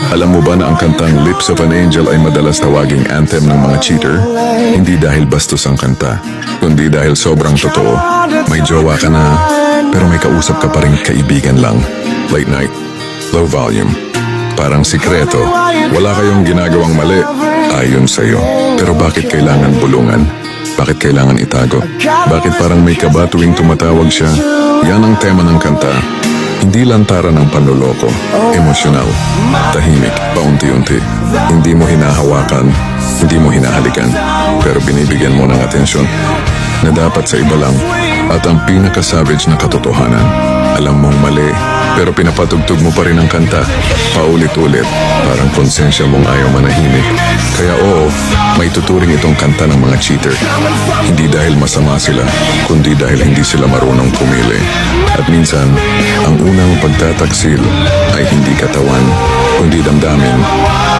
Alam mo ba na ang kantang Lips of an Angel ay madalas tawaging anthem ng mga cheater? Hindi dahil bastos ang kanta, kundi dahil sobrang totoo. May jowa ka na, pero may kausap ka pa rin kaibigan lang. Late night, low volume. Parang sikreto, wala kayong ginagawang mali ayon sa'yo. Pero bakit kailangan bulungan? Bakit kailangan itago? Bakit parang may kaba tuwing tumatawag siya? Yan ang tema ng kanta. Hindi lantaran ng panloloko, emosyonal, tahimik, paunti-unti. Hindi mo hinahawakan, hindi mo hinahalikan, pero binibigyan mo ng atensyon na dapat sa iba lang. At ang pinaka-savage na katotohanan, alam mong mali, pero pinapatugtog mo pa rin ang kanta, paulit-ulit, parang konsensya mong ayaw manahimik. Kaya oo, may tuturing itong kanta ng mga cheater. Hindi dahil masama sila, kundi dahil hindi sila marunong pumili. At minsan, ang unang pagtataksil ay hindi katawan, kundi damdamin.